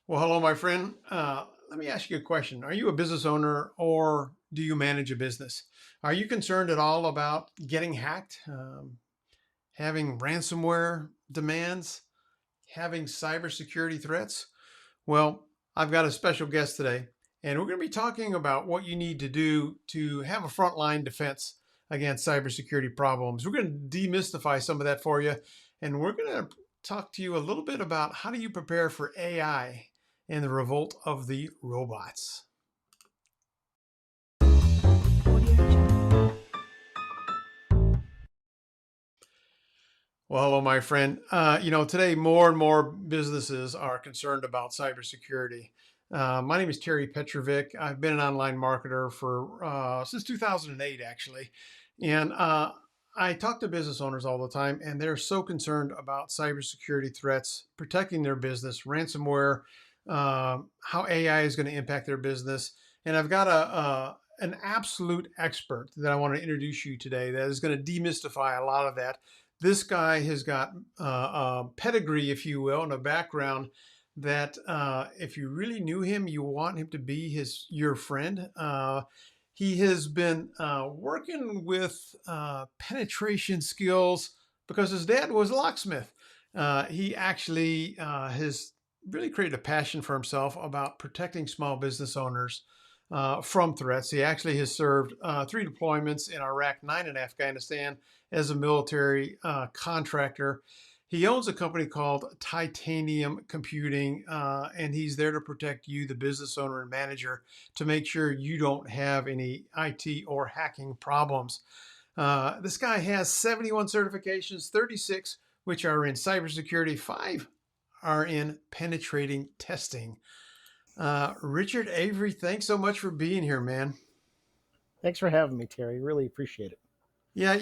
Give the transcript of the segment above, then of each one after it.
Well, hello, my friend. Let me ask you a question. Are you a business owner or do you manage a business? Are you concerned at all about getting hacked, having ransomware demands, having cybersecurity threats? Well, I've got a special guest today, and we're going to be talking about what you need to do to have a frontline defense against cybersecurity problems. We're going to demystify some of that for you, and we're going to talk to you a little bit about how do you prepare for AI and the revolt of the robots. Well, hello, my friend. Today more and more businesses are concerned about cybersecurity. My name is 𝘱𝘳𝘰𝘵 Petrovic. I've been an online marketer for since 2008, actually. And I talk to business owners all the time, and they're so concerned about cybersecurity threats, protecting their business, ransomware, how AI is going to impact their business. And I've got an absolute expert that I want to introduce you today that is going to demystify a lot of that. This guy has got a pedigree, if you will, and a background that if you really knew him, you want him to be your friend. He has been working with penetration skills because his dad was a locksmith. He actually has really created a passion for himself about protecting small business owners from threats. He actually has served 3 deployments in Iraq, 9 in Afghanistan as a military contractor. He owns a company called Titanium Computing, and he's there to protect you, the business owner and manager, to make sure you don't have any IT or hacking problems. This guy has 71 certifications, 36 which are in cybersecurity, 5 are in penetrating testing. Richard Avery, thanks so much for being here, man. Thanks for having me, Terry. Really appreciate it. Yeah,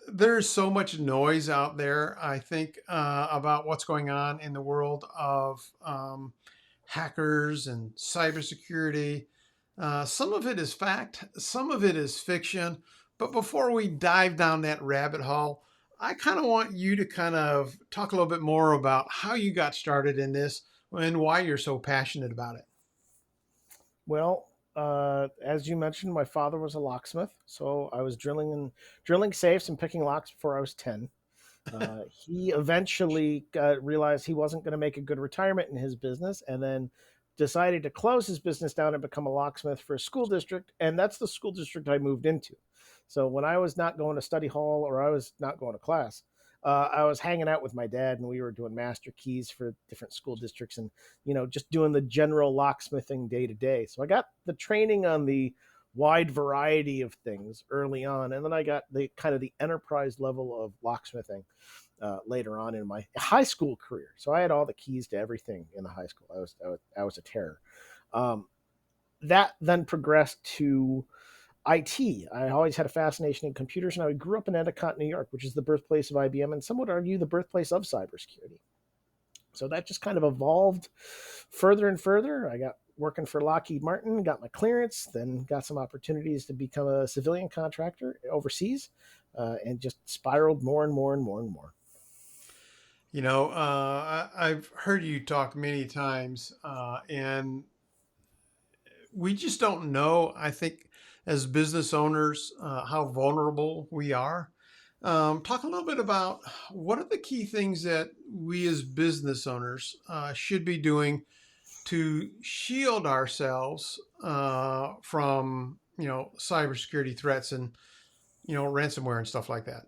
there's so much noise out there, I think, about what's going on in the world of hackers and cybersecurity. Some of it is fact, some of it is fiction. But before we dive down that rabbit hole, I kind of want you to kind of talk a little bit more about how you got started in this and why you're so passionate about it. Well, as you mentioned, my father was a locksmith, so I was drilling safes and picking locks before I was 10. He eventually realized he wasn't going to make a good retirement in his business, and then decided to close his business down and become a locksmith for a school district, and that's the school district I moved into. So when I was not going to study hall or I was not going to class, I was hanging out with my dad, and we were doing master keys for different school districts, and just doing the general locksmithing day to day. So I got the training on the wide variety of things early on, and then I got the kind of the enterprise level of locksmithing later on in my high school career. So I had all the keys to everything in the high school. I was a terror. Um, that then progressed to IT. I always had a fascination in computers, and I grew up in Endicott, New York, which is the birthplace of IBM, and some would argue the birthplace of cybersecurity. So that just kind of evolved further and further. I got working for Lockheed Martin, got my clearance, then got some opportunities to become a civilian contractor overseas, and just spiraled more and more and more and more. I've heard you talk many times, and we just don't know, I think, as business owners, how vulnerable we are. Talk a little bit about what are the key things that we as business owners should be doing to shield ourselves from, cybersecurity threats and, ransomware and stuff like that.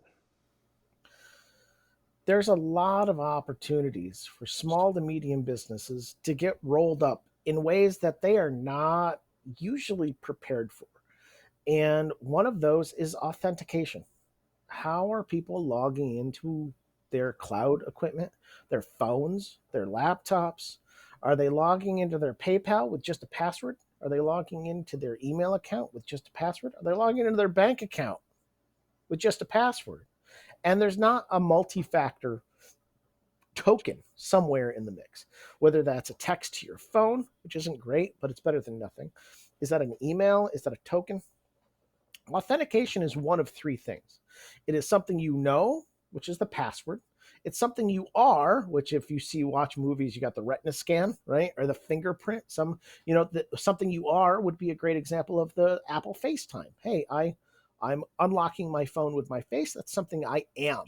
There's a lot of opportunities for small to medium businesses to get rolled up in ways that they are not usually prepared for. And one of those is authentication. How are people logging into their cloud equipment, their phones, their laptops? Are they logging into their PayPal with just a password? Are they logging into their email account with just a password? Are they logging into their bank account with just a password? And there's not a multi factor token somewhere in the mix, whether that's a text to your phone, which isn't great, but it's better than nothing. Is that an email? Is that a token? Authentication is one of 3 things. It is something you know, which is the password. It's something you are, which if you watch movies, you got the retina scan, right? Or the fingerprint. Something you are would be a great example of the Apple FaceTime. Hey, I'm unlocking my phone with my face. That's something I am.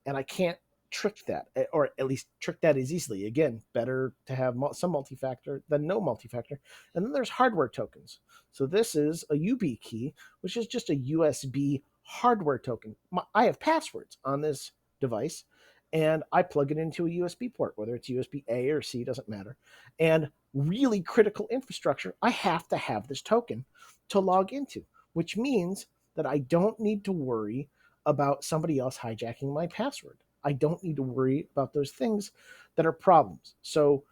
And I can't trick that, or at least trick that as easily. Again, better to have some multi-factor than no multi-factor. And then there's hardware tokens. So this is a YubiKey, which is just a USB hardware token. I have passwords on this device, and I plug it into a USB port, whether it's USB A or C, doesn't matter. And really critical infrastructure, I have to have this token to log into, which means that I don't need to worry about somebody else hijacking my password. I don't need to worry about those things that are problems. So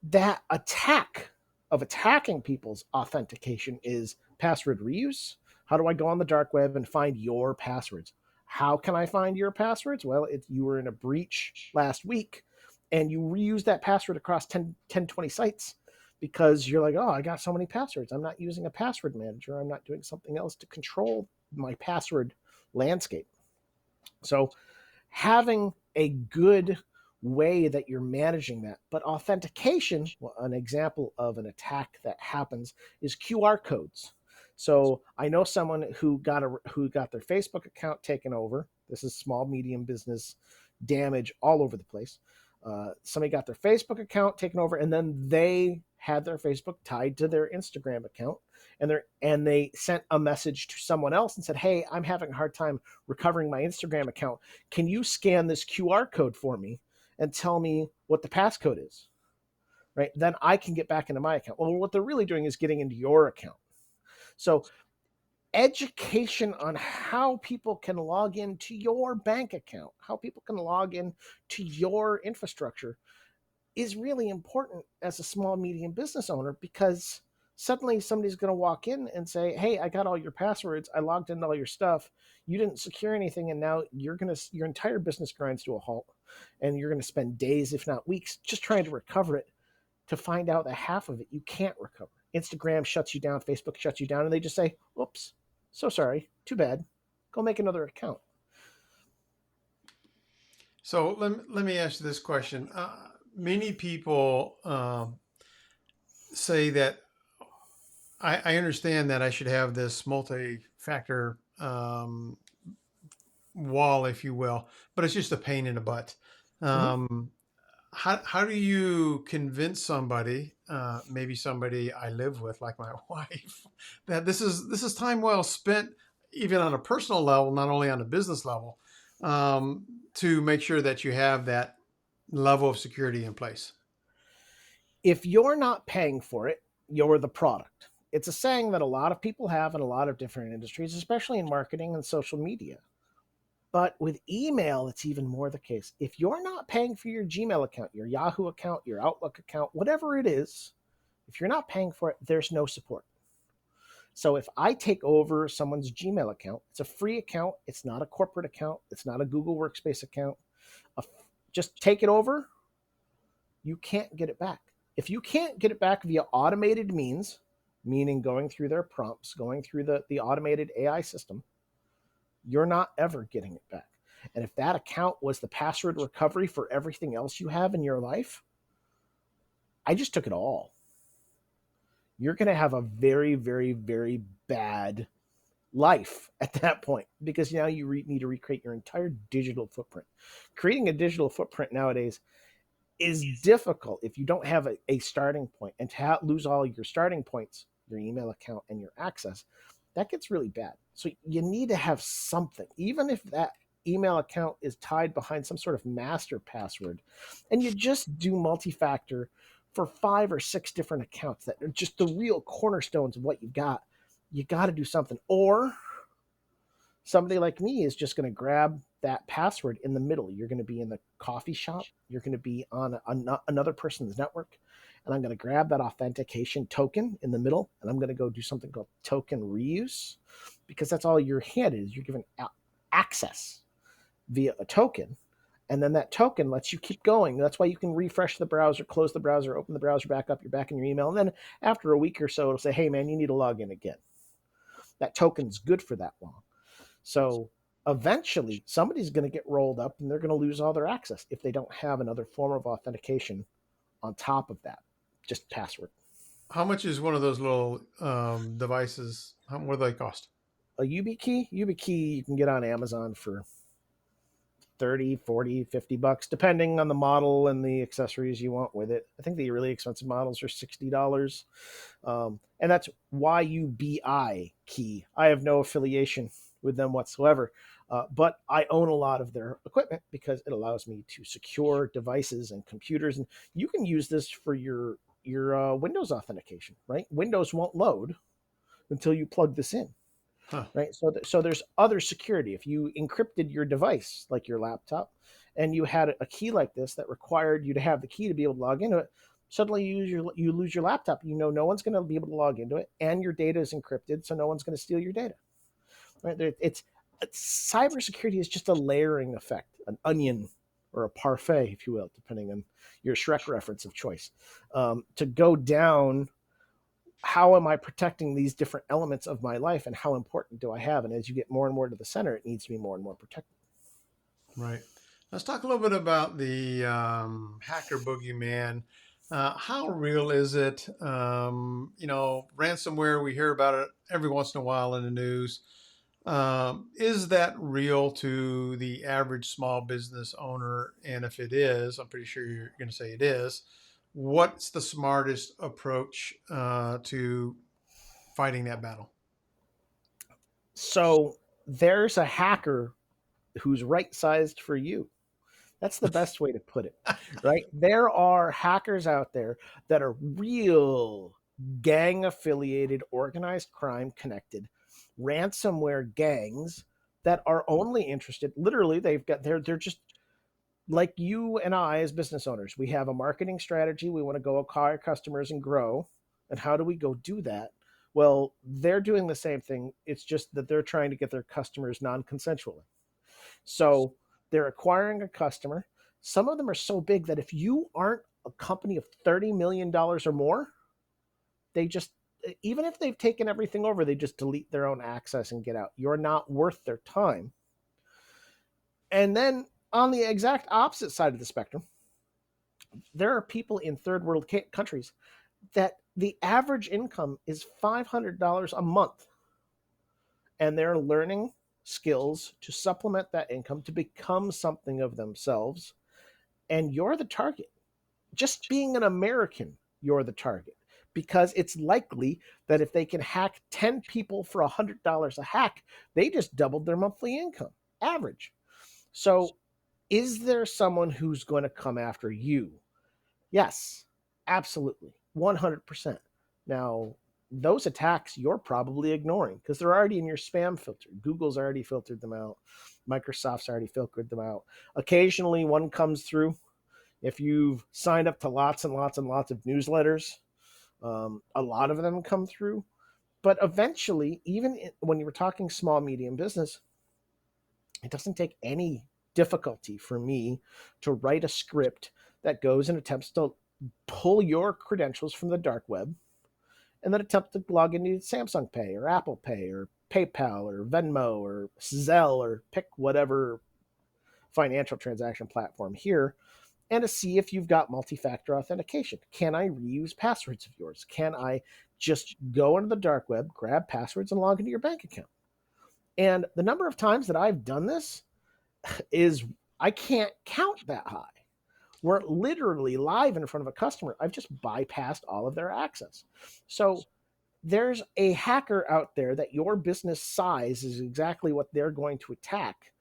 that attack of attacking people's authentication is password reuse. How do I go on the dark web and find your passwords? How can I find your passwords? Well, you were in a breach last week and you reuse that password across 10, 20 sites because you're like, oh, I got so many passwords. I'm not using a password manager. I'm not doing something else to control my password landscape. So having a good way that you're managing that. But authentication, well, an example of an attack that happens is QR codes. So I know someone who got their Facebook account taken over. This is small, medium business damage all over the place. Somebody got their Facebook account taken over, and then they had their Facebook tied to their Instagram account, and they sent a message to someone else and said, hey, I'm having a hard time recovering my Instagram account. Can you scan this QR code for me and tell me what the passcode is? Right? Then I can get back into my account. Well, what they're really doing is getting into your account. So education on how people can log into your bank account, how people can log in to your infrastructure is really important as a small, medium business owner, because suddenly somebody's going to walk in and say, hey, I got all your passwords. I logged into all your stuff. You didn't secure anything. And now your entire business grinds to a halt, and you're going to spend days, if not weeks, just trying to recover it, to find out that half of it you can't recover. Instagram shuts you down. Facebook shuts you down. And they just say, oops, so sorry. Too bad. Go make another account. So let me ask you this question. Many people say that I understand that I should have this multi-factor wall, if you will, but it's just a pain in the butt. How do you convince somebody, maybe somebody I live with, like my wife, that this is time well spent, even on a personal level, not only on a business level, to make sure that you have that level of security in place? If you're not paying for it, you're the product. It's a saying that a lot of people have in a lot of different industries, especially in marketing and social media. But with email, it's even more the case. If you're not paying for your Gmail account, your Yahoo account, your Outlook account, whatever it is, if you're not paying for it, there's no support. So if I take over someone's Gmail account, it's a free account. It's not a corporate account. It's not a Google Workspace account. Just take it over. You can't get it back. If you can't get it back via automated means, meaning going through their prompts, going through the automated AI system, you're not ever getting it back. And if that account was the password recovery for everything else you have in your life, I just took it all. You're going to have a very, very, very bad life at that point, because now you need to recreate your entire digital footprint. Creating a digital footprint nowadays is difficult if you don't have a starting point, and to lose all your starting points, your email account and your access, that gets really bad. So you need to have something, even if that email account is tied behind some sort of master password, and you just do multi-factor for 5 or 6 different accounts that are just the real cornerstones of what you got to do something. Or somebody like me is just going to grab that password in the middle. You're going to be in the coffee shop. You're going to be on another person's network. And I'm going to grab that authentication token in the middle, and I'm going to go do something called token reuse, because that's all you're handed is you're given access via a token. And then that token lets you keep going. That's why you can refresh the browser, close the browser, open the browser back up. You're back in your email. And then after a week or so, it'll say, hey, man, you need to log in again. That token's good for that long. So eventually somebody's going to get rolled up and they're going to lose all their access if they don't have another form of authentication on top of that, just password. How much is one of those little devices? What do they cost? A YubiKey, you can get on Amazon for 30, 40, $50, depending on the model and the accessories you want with it. I think the really expensive models are $60. And that's YUBI key. I have no affiliation with them whatsoever. But I own a lot of their equipment because it allows me to secure devices and computers. And you can use this for your Windows authentication, right? Windows won't load until you plug this in. Huh. Right. So there's other security. If you encrypted your device, like your laptop, and you had a key like this that required you to have the key to be able to log into it, suddenly you lose your laptop. You know, no one's going to be able to log into it, and your data is encrypted, so no one's going to steal your data. Right. It's cybersecurity is just a layering effect, an onion or a parfait, if you will, depending on your Shrek reference of choice, to go down. How am I protecting these different elements of my life, and how important do I have? And as you get more and more to the center, it needs to be more and more protected. Right. Let's talk a little bit about the hacker boogeyman. How real is it? Ransomware, we hear about it every once in a while in the news. Is that real to the average small business owner? And if it is, I'm pretty sure you're going to say it is. What's the smartest approach to fighting that battle? So there's a hacker who's right-sized for you. That's the best way to put it, right? There are hackers out there that are real gang-affiliated, organized crime connected ransomware gangs that are only interested. Literally, they're just like you and I as business owners. We have a marketing strategy. We want to go acquire customers and grow. And how do we go do that? Well, they're doing the same thing. It's just that they're trying to get their customers non-consensually. So they're acquiring a customer. Some of them are so big that if you aren't a company of $30 million or more, they just, even if they've taken everything over, they just delete their own access and get out. You're not worth their time. And then on the exact opposite side of the spectrum, there are people in third world countries that the average income is $500 a month. And they're learning skills to supplement that income to become something of themselves. And you're the target. Just being an American, you're the target. Because it's likely that if they can hack 10 people for $100 a hack, they just doubled their monthly income, average. So is there someone who's going to come after you? Yes, absolutely, 100%. Now, those attacks you're probably ignoring because they're already in your spam filter. Google's already filtered them out. Microsoft's already filtered them out. Occasionally, one comes through. If you've signed up to lots and lots and lots of newsletters, a lot of them come through. But eventually, even when you were talking small, medium business, it doesn't take any difficulty for me to write a script that goes and attempts to pull your credentials from the dark web and then attempt to log into Samsung Pay or Apple Pay or PayPal or Venmo or Zelle or pick whatever financial transaction platform here, and to see if you've got multi-factor authentication. Can I reuse passwords of yours? Can I just go into the dark web, grab passwords, and log into your bank account? And the number of times that I've done this is I can't count that high. We're literally live in front of a customer. I've just bypassed all of their access. So there's a hacker out there that your business size is exactly what they're going to attack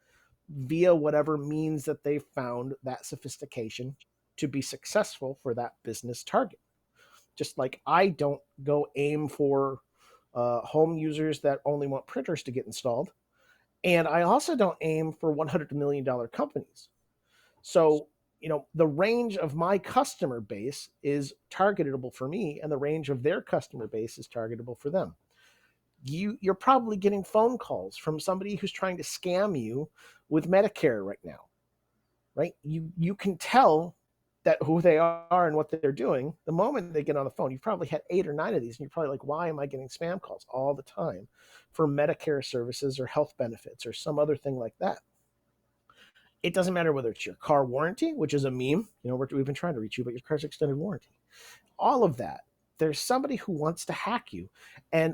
via whatever means that they found that sophistication to be successful for that business target. Just like I don't go aim for home users that only want printers to get installed. And I also don't aim for $100 million companies. So, the range of my customer base is targetable for me, and the range of their customer base is targetable for them. You're probably getting phone calls from somebody who's trying to scam you with Medicare right now, right? You can tell that who they are and what they're doing, the moment they get on the phone, you've probably had 8 or 9 of these, and you're probably like, why am I getting spam calls all the time for Medicare services or health benefits or some other thing like that? It doesn't matter whether it's your car warranty, which is a meme. We've been trying to reach you, but your car's extended warranty. All of that. There's somebody who wants to hack you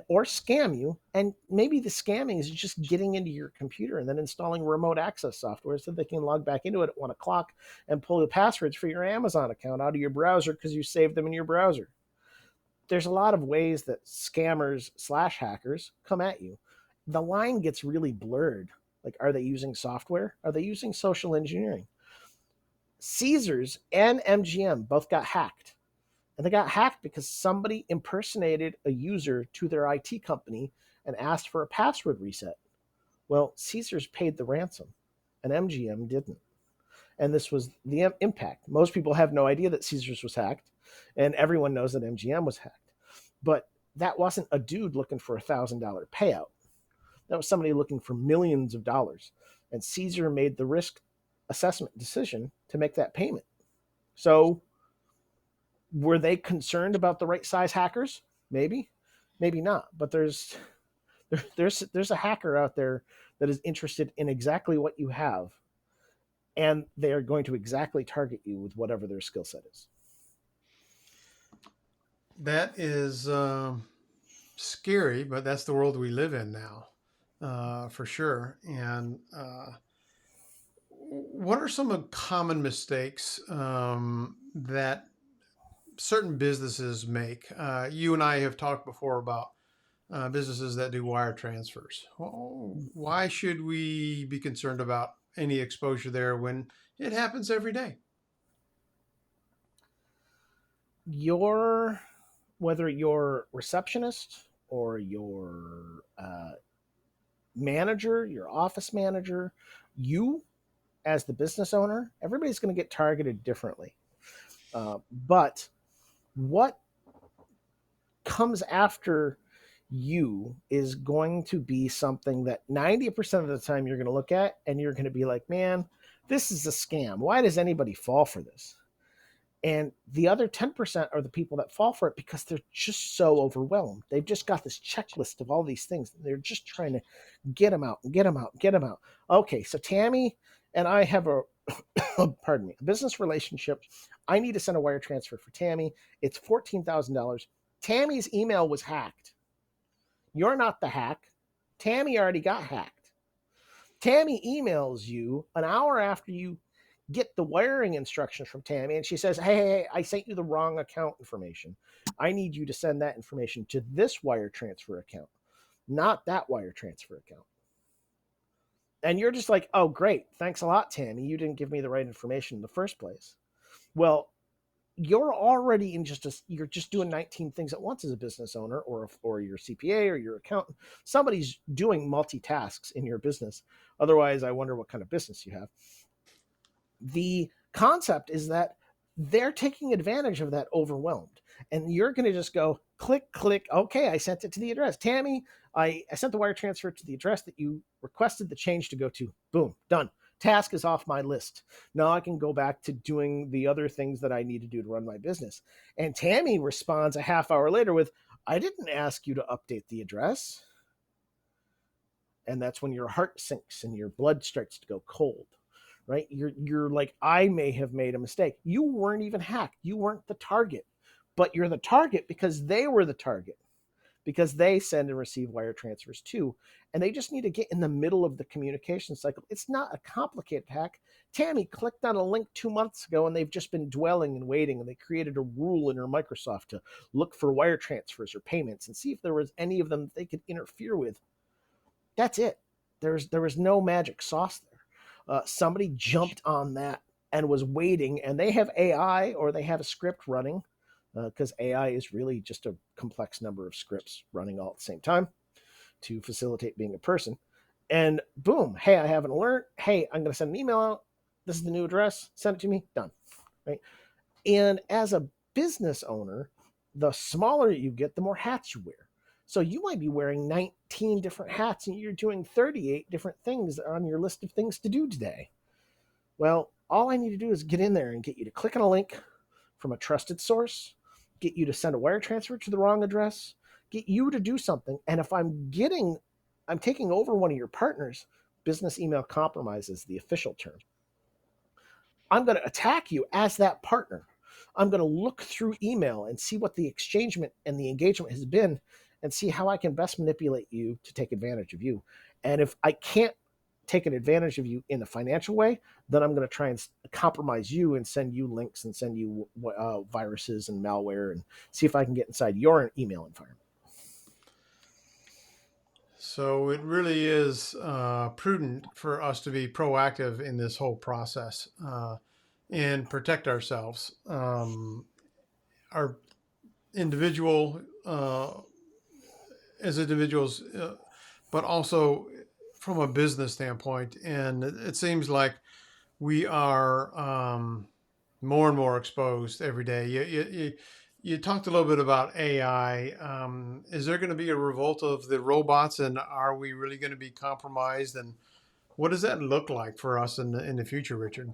or scam you, and maybe the scamming is just getting into your computer and then installing remote access software so they can log back into it at 1 o'clock and pull the passwords for your Amazon account out of your browser because you saved them in your browser. There's a lot of ways that scammers/hackers come at you. The line gets really blurred. Like, are they using software? Are they using social engineering? Caesars and MGM both got hacked. And they got hacked because somebody impersonated a user to their IT company and asked for a password reset. Well, Caesars paid the ransom and MGM didn't. And this was the impact. Most people have no idea that Caesars was hacked, and everyone knows that MGM was hacked. But that wasn't a dude looking for $1,000 payout. That was somebody looking for millions of dollars. And Caesar made the risk assessment decision to make that payment. So were they concerned about the right size hackers? Maybe, maybe not. But there's a hacker out there that is interested in exactly what you have, and they are going to exactly target you with whatever their skill set is. That is scary, but that's the world we live in now, for sure. And what are some common mistakes that certain businesses make? You and I have talked before about businesses that do wire transfers. Why should we be concerned about any exposure there when it happens every day? Whether your receptionist or your manager, your office manager, you as the business owner, everybody's going to get targeted differently. But what comes after you is going to be something that 90% of the time you're going to look at and you're going to be like, man, this is a scam. Why does anybody fall for this? And the other 10% are the people that fall for it because they're just so overwhelmed. They've just got this checklist of all these things. They're just trying to get them out and get them out and get them out. Okay, so Tammy and I have a business relationship. I need to send a wire transfer for Tammy. It's $14,000. Tammy's email was hacked. You're not the hack. Tammy already got hacked. Tammy emails you an hour after you get the wiring instructions from Tammy, and she says, hey, I sent you the wrong account information. I need you to send that information to this wire transfer account, not that wire transfer account. And you're just like, oh, great. Thanks a lot, Tammy. You didn't give me the right information in the first place. Well, you're already you're just doing 19 things at once as a business owner or your CPA or your accountant. Somebody's doing multitasks in your business. Otherwise, I wonder what kind of business you have. The concept is that they're taking advantage of that overwhelmed. And you're going to just go click, click. Okay, I sent it to the address. Tammy, I sent the wire transfer to the address that you requested the change to go to. Boom, done. Task is off my list. Now I can go back to doing the other things that I need to do to run my business. And Tammy responds a half hour later with, I didn't ask you to update the address. And that's when your heart sinks and your blood starts to go cold. Right? You're like, I may have made a mistake. You weren't even hacked. You weren't the target, but you're the target because they were the target, because they send and receive wire transfers too. And they just need to get in the middle of the communication cycle. It's not a complicated hack. Tammy clicked on a link 2 months ago and they've just been dwelling and waiting, and they created a rule in her Microsoft to look for wire transfers or payments and see if there was any of them they could interfere with. That's it. There was no magic sauce there. Somebody jumped on that and was waiting, and they have AI or they have a script running, because AI is really just a complex number of scripts running all at the same time to facilitate being a person. And boom, hey, I have an alert. Hey, I'm going to send an email out. This is the new address. Send it to me. Done. Right? And as a business owner, the smaller you get, the more hats you wear. So you might be wearing 19 different hats and you're doing 38 different things on your list of things to do today. Well, all I need to do is get in there and get you to click on a link, from a trusted source, get you to send a wire transfer to the wrong address, get you to do something. And if I'm taking over one of your partners, business email compromise is the official term. I'm going to attack you as that partner. I'm going to look through email and see what the exchangement and the engagement has been and see how I can best manipulate you to take advantage of you. And if I can't take an advantage of you in a financial way, then I'm going to try and compromise you and send you links and send you viruses and malware and see if I can get inside your email environment. So it really is prudent for us to be proactive in this whole process and protect ourselves, our individual as individuals, but also from a business standpoint. And it seems like we are more and more exposed every day. You talked a little bit about AI. Is there going to be a revolt of the robots, and are we really going to be compromised? And what does that look like for us in the future, Richard?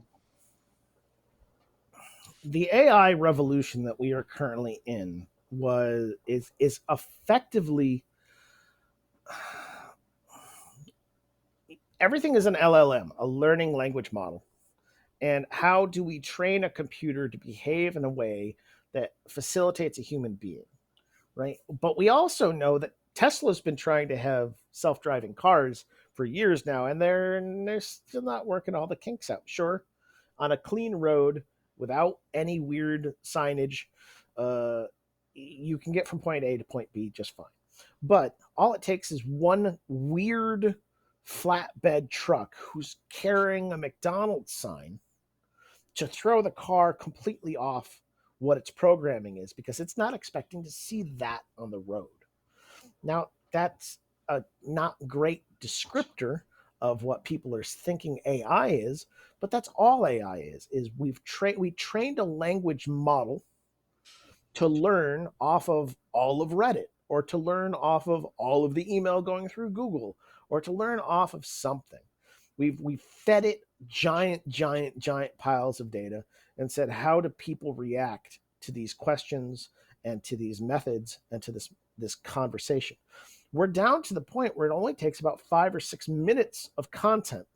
The AI revolution that we are currently in is effectively everything is an LLM, a learning language model. And how do we train a computer to behave in a way that facilitates a human being, right? But we also know that Tesla's been trying to have self-driving cars for years now, and they're still not working all the kinks out. Sure, on a clean road without any weird signage, you can get from point A to point B just fine. But all it takes is one weird flatbed truck who's carrying a McDonald's sign to throw the car completely off what its programming is, because it's not expecting to see that on the road. Now, that's a not great descriptor of what people are thinking AI is, but that's all AI is we trained a language model to learn off of all of Reddit, or to learn off of all of the email going through Google, or to learn off of something. We've fed it giant piles of data and said, how do people react to these questions and to these methods and to this conversation? We're down to the point where it only takes about 5 or 6 minutes of content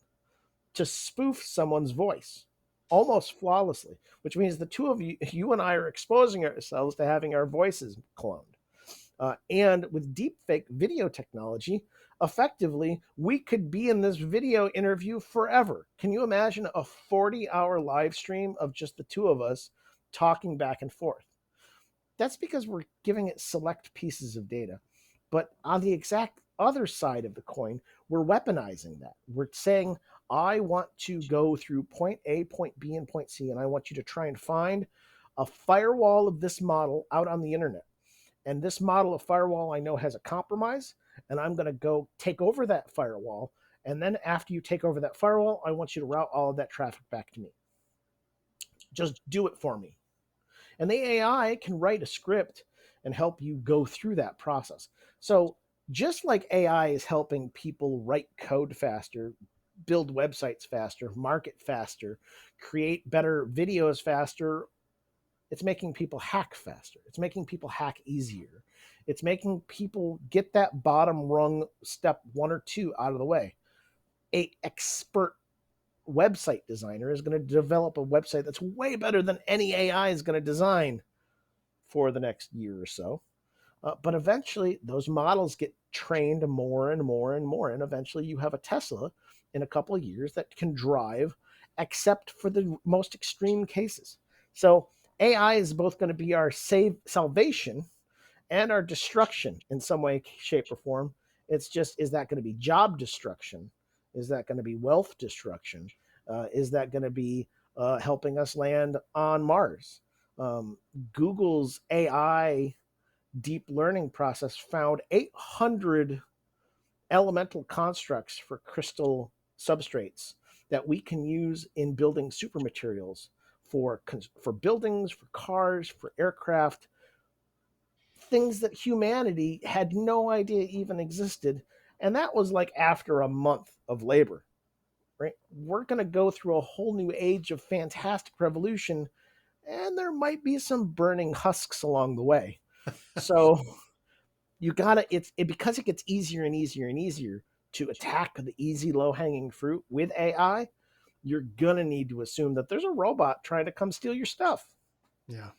to spoof someone's voice almost flawlessly, which means the two of you and I are exposing ourselves to having our voices cloned. And with deepfake video technology, effectively, we could be in this video interview forever. Can you imagine a 40-hour live stream of just the two of us talking back and forth? That's because we're giving it select pieces of data. But on the exact other side of the coin, we're weaponizing that. We're saying, I want to go through point A, point B, and point C, and I want you to try and find a firewall of this model out on the internet. And this model of firewall I know has a compromise, and I'm going to go take over that firewall. And then after you take over that firewall, I want you to route all of that traffic back to me. Just do it for me. And the AI can write a script and help you go through that process. So just like AI is helping people write code faster, build websites faster, market faster, create better videos faster, it's making people hack faster. It's making people hack easier. It's making people get that bottom rung step 1 or 2 out of the way. An expert website designer is going to develop a website that's way better than any AI is going to design for the next year or so. But eventually, those models get trained more and more and more. And eventually, you have a Tesla in a couple of years that can drive, except for the most extreme cases. So AI is both going to be our salvation and our destruction in some way, shape, or form. It's just, is that going to be job destruction? Is that going to be wealth destruction? Is that going to be helping us land on Mars? Google's AI deep learning process found 800 elemental constructs for crystal substrates that we can use in building super materials for buildings, for cars, for aircraft, things that humanity had no idea even existed. And that was like after a month of labor, right? We're going to go through a whole new age of fantastic revolution and there might be some burning husks along the way. So you gotta because it gets easier and easier and easier to attack the easy low hanging fruit with AI. You're gonna need to assume that there's a robot trying to come steal your stuff. Yeah.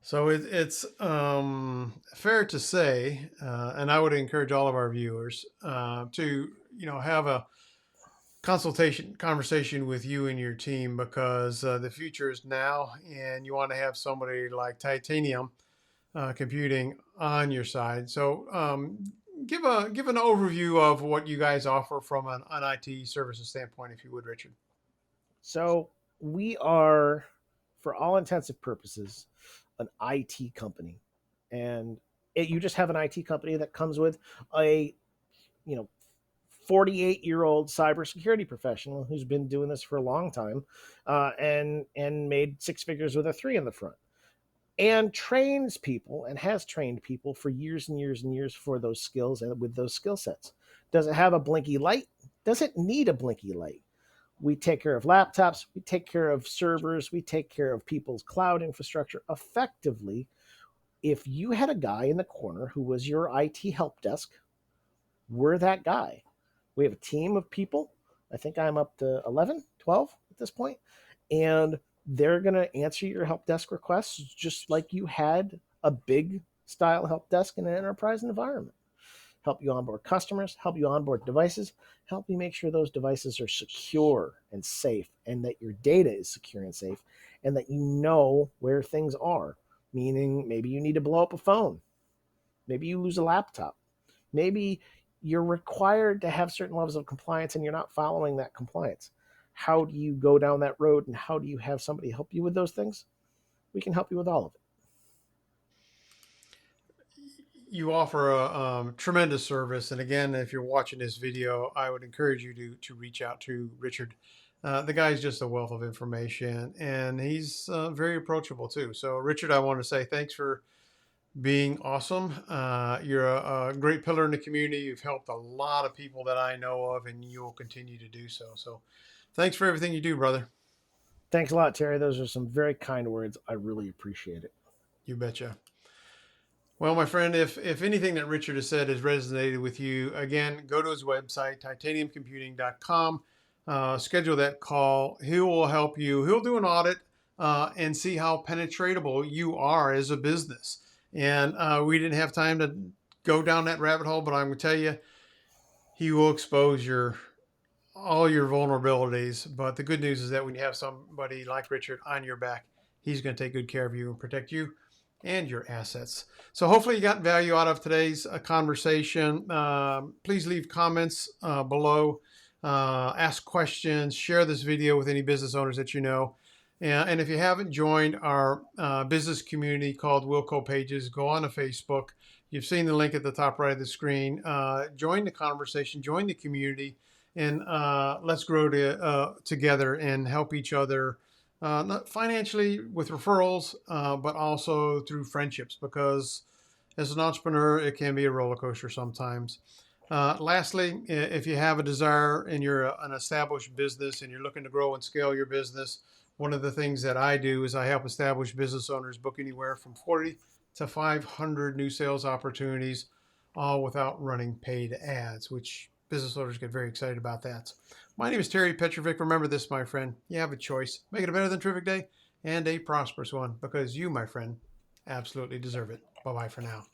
So it's fair to say, and I would encourage all of our viewers to have a conversation with you and your team, because the future is now, and you want to have somebody like Titanium Computing on your side. So give an overview of what you guys offer from an IT services standpoint, if you would, Richard. So we are, for all intents and purposes, an IT company, and you just have an IT company that comes with a 48-year-old cybersecurity professional who's been doing this for a long time, and made six figures with a 3 in the front, and trains people and has trained people for years and years and years for those skills and with those skill sets. Does it have a blinky light? Does it need a blinky light? We take care of laptops, we take care of servers, we take care of people's cloud infrastructure. Effectively, if you had a guy in the corner who was your IT help desk, we're that guy. We have a team of people. I think I'm up to 11, 12 at this point. And they're going to answer your help desk requests just like you had a big style help desk in an enterprise environment. Help you onboard customers, help you onboard devices, help you make sure those devices are secure and safe, and that your data is secure and safe, and that you know where things are. Meaning, maybe you need to blow up a phone. Maybe you lose a laptop. Maybe you're required to have certain levels of compliance and you're not following that compliance. How do you go down that road, and how do you have somebody help you with those things? We can help you with all of it. You offer a tremendous service. And again, if you're watching this video, I would encourage you to reach out to Richard. The guy's just a wealth of information, and he's very approachable too. So Richard, I want to say thanks for being awesome. You're a great pillar in the community. You've helped a lot of people that I know of, and you will continue to do so. So thanks for everything you do, brother. Thanks a lot, Terry. Those are some very kind words. I really appreciate it. You betcha. Well, my friend, if anything that Richard has said has resonated with you, again, go to his website, titaniumcomputing.com, schedule that call. He will help you. He'll do an audit and see how penetratable you are as a business. And we didn't have time to go down that rabbit hole, but I'm going to tell you, he will expose all your vulnerabilities. But the good news is that when you have somebody like Richard on your back, he's going to take good care of you and protect you and your assets. So hopefully you got value out of today's conversation. Please leave comments below, ask questions, share this video with any business owners that you know. And if you haven't joined our business community called Wilco Pages, go on to Facebook. You've seen the link at the top right of the screen. Join the conversation, join the community, and let's grow together and help each other, not financially with referrals, but also through friendships, because as an entrepreneur, it can be a roller coaster sometimes. Lastly, if you have a desire and you're an established business and you're looking to grow and scale your business, one of the things that I do is I help established business owners book anywhere from 40 to 500 new sales opportunities, all without running paid ads, which business owners get very excited about that. My name is Terry Petrovic. Remember this, my friend. You have a choice. Make it a better than terrific day and a prosperous one, because you, my friend, absolutely deserve it. Bye-bye for now.